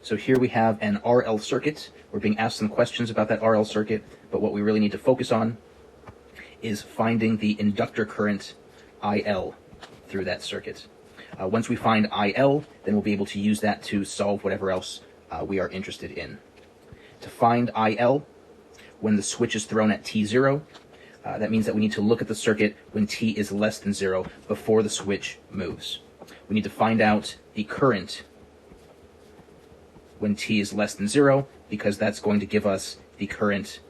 So here we have an RL circuit. We're being asked some questions about that RL circuit, but what we really need to focus on is finding the inductor current IL through that circuit. Once we find IL, then we'll be able to use that to solve whatever else we are interested in. To find IL, when the switch is thrown at T0, that means that we need to look at the circuit when T is less than 0 before the switch moves. We need to find out the current when T is less than 0, because that's going to give us the current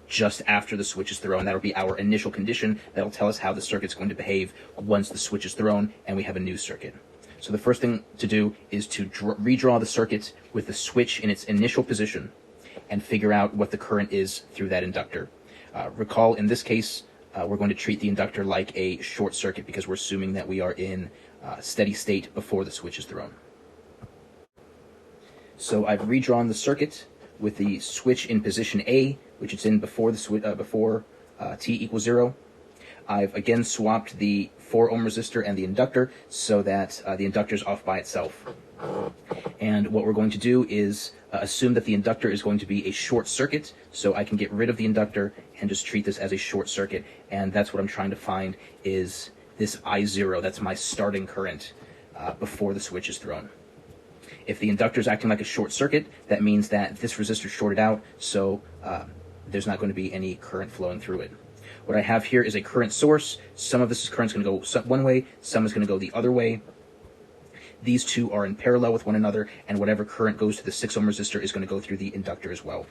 just after the switch is thrown. That'll be our initial condition. That'll tell us how the circuit's going to behave once the switch is thrown and we have a new circuit. So the first thing to do is to redraw the circuit with the switch in its initial position and figure out what the current is through that inductor. Recall, in this case, we're going to treat the inductor like a short circuit because we're assuming that we are in steady state before the switch is thrown. So I've redrawn the circuit with the switch in position A, which it's in before the T equals 0. I've again swapped the 4 ohm resistor and the inductor so that the inductor is off by itself. And what we're going to do is assume that the inductor is going to be a short circuit, so I can get rid of the inductor and just treat this as a short circuit. And that's what I'm trying to find, is this I0. That's my starting current before the switch is thrown. If the inductor is acting like a short circuit, that means that this resistor is shorted out, so there's not going to be any current flowing through it. What I have here is a current source. Some of this current is going to go one way, some is going to go the other way. These two are in parallel with one another, and whatever current goes to the 6 ohm resistor is going to go through the inductor as well.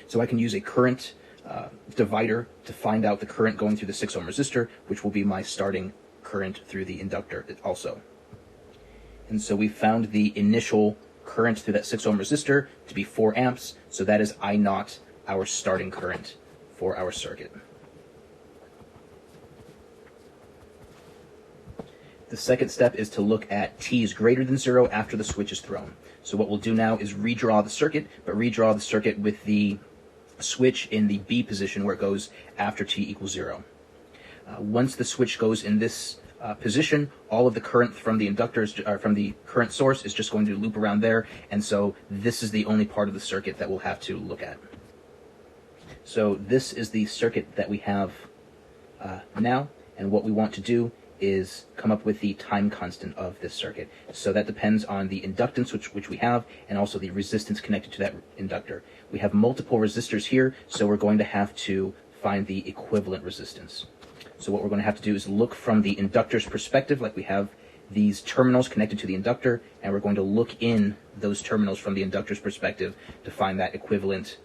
So I can use a current divider to find out the current going through the 6 ohm resistor, which will be my starting current through the inductor also. And so we found the initial current through that 6 ohm resistor to be 4 amps, so that is I0, our starting current for our circuit. The second step is to look at T is greater than 0 after the switch is thrown. So what we'll do now is redraw the circuit, but redraw the circuit with the switch in the B position where it goes after T equals 0. Once the switch goes in this position, all of the current from the inductors, from the current source, is just going to loop around there, and so this is the only part of the circuit that we'll have to look at. So this is the circuit that we have now, and what we want to do is come up with the time constant of this circuit. So that depends on the inductance which we have, and also the resistance connected to that inductor. We have multiple resistors here, so we're going to have to find the equivalent resistance. So what we're going to have to do is look from the inductor's perspective, like we have these terminals connected to the inductor, and we're going to look in those terminals from the inductor's perspective to find that equivalent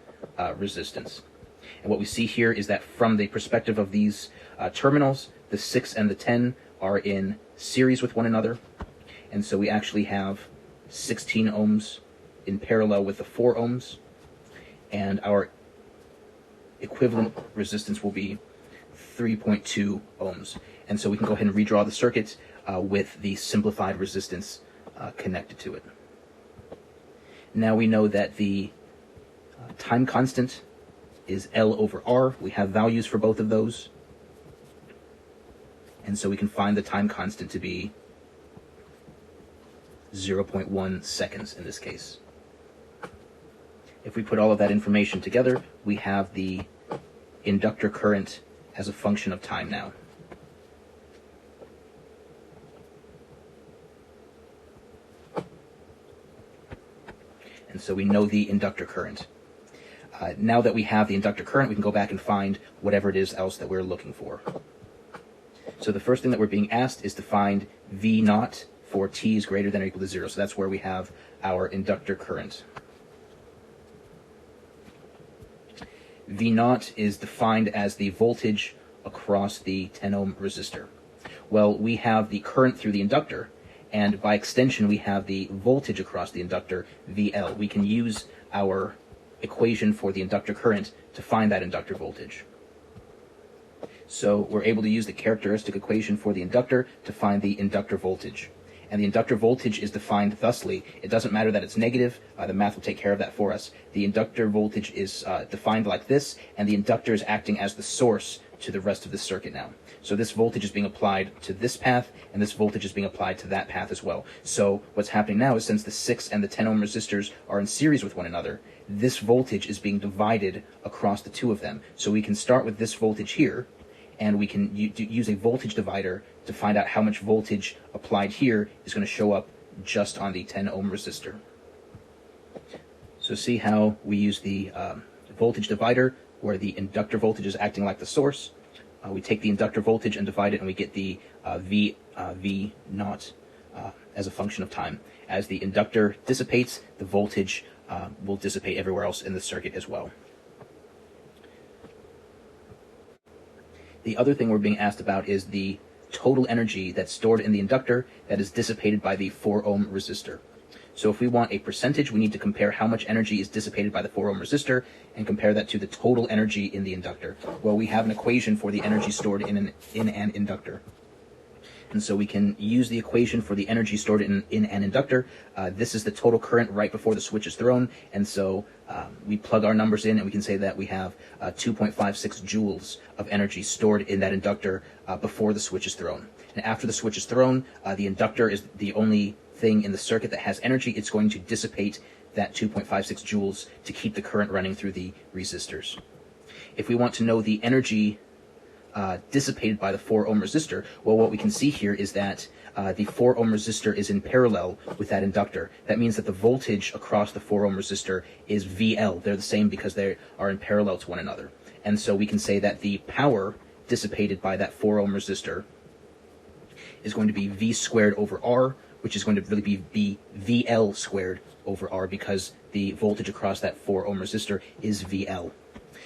resistance. And what we see here is that from the perspective of these terminals, the 6 and the 10 are in series with one another, and so we actually have 16 ohms in parallel with the 4 ohms, and our equivalent resistance will be 3.2 ohms. And so we can go ahead and redraw the circuit with the simplified resistance connected to it. Now we know that the time constant is L over R. We have values for both of those. And so we can find the time constant to be 0.1 seconds in this case. If we put all of that information together, we have the inductor current as a function of time now. And so we know the inductor current. Now that we have the inductor current, we can go back and find whatever it is else that we're looking for. So the first thing that we're being asked is to find V0 for T is greater than or equal to 0. So that's where we have our inductor current. V0 is defined as the voltage across the 10 ohm resistor. Well, we have the current through the inductor, and by extension we have the voltage across the inductor, VL. We can use our equation for the inductor current to find that inductor voltage. So we're able to use the characteristic equation for the inductor to find the inductor voltage. And the inductor voltage is defined thusly. It doesn't matter that it's negative. The math will take care of that for us. The inductor voltage is defined like this, and the inductor is acting as the source to the rest of the circuit now. So this voltage is being applied to this path, and this voltage is being applied to that path as well. So what's happening now is, since the 6 and the 10 ohm resistors are in series with one another, this voltage is being divided across the two of them. So we can start with this voltage here, and we can use a voltage divider to find out how much voltage applied here is going to show up just on the 10 ohm resistor. So see how we use the voltage divider, where the inductor voltage is acting like the source. We take the inductor voltage and divide it, and we get the V naught as a function of time. As the inductor dissipates, the voltage will dissipate everywhere else in the circuit as well. The other thing we're being asked about is the total energy that's stored in the inductor that is dissipated by the 4 ohm resistor. So if we want a percentage, we need to compare how much energy is dissipated by the 4 ohm resistor and compare that to the total energy in the inductor. Well, we have an equation for the energy stored in an inductor. And so we can use the equation for the energy stored in an inductor. This is the total current right before the switch is thrown. And so we plug our numbers in, and we can say that we have 2.56 joules of energy stored in that inductor before the switch is thrown. And after the switch is thrown, the inductor is the only thing in the circuit that has energy. It's going to dissipate that 2.56 joules to keep the current running through the resistors. If we want to know the energy dissipated by the 4 ohm resistor, well, what we can see here is that the 4 ohm resistor is in parallel with that inductor. That means that the voltage across the 4 ohm resistor is VL. They're the same because they are in parallel to one another. And so we can say that the power dissipated by that 4 ohm resistor is going to be V squared over R, which is going to really be VL squared over R, because the voltage across that 4 ohm resistor is VL.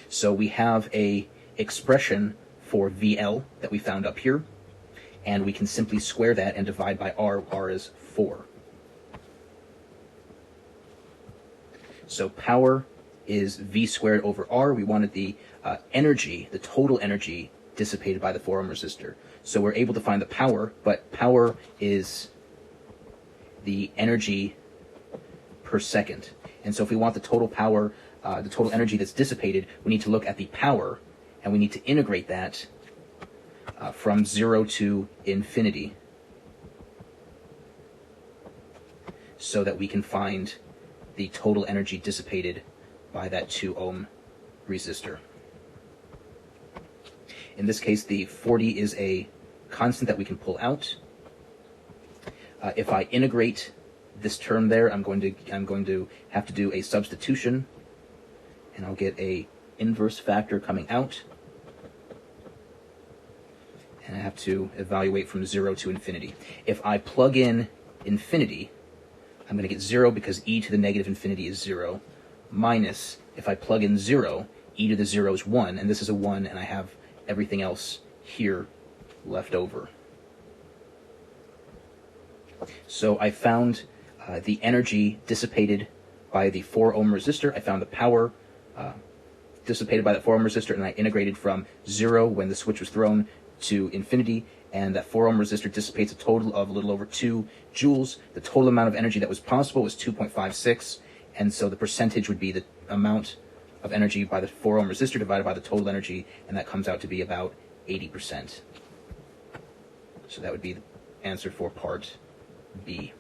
So we have a expression for VL that we found up here, and we can simply square that and divide by R. R is 4. So power is V squared over R. We wanted the energy, the total energy dissipated by the 4 ohm resistor. So we're able to find the power, but power is the energy per second. And so if we want the total power, the total energy that's dissipated, we need to look at the power, and we need to integrate that from 0 to infinity so that we can find the total energy dissipated by that 2 ohm resistor. In this case, the 40 is a constant that we can pull out. If I integrate this term there, I'm going to have to do a substitution, and I'll get a inverse factor coming out, and I have to evaluate from 0 to infinity. If I plug in infinity, I'm going to get 0 because e to the negative infinity is 0, minus, if I plug in 0, e to the 0 is 1, and this is a 1, and I have everything else here left over. So I found the energy dissipated by the 4 ohm resistor. I found the power dissipated by that 4 ohm resistor, and I integrated from 0 when the switch was thrown to infinity, and that 4 ohm resistor dissipates a total of a little over 2 joules. The total amount of energy that was possible was 2.56, and so the percentage would be the amount of energy by the 4 ohm resistor divided by the total energy, and that comes out to be about 80%. So that would be the answer for part B.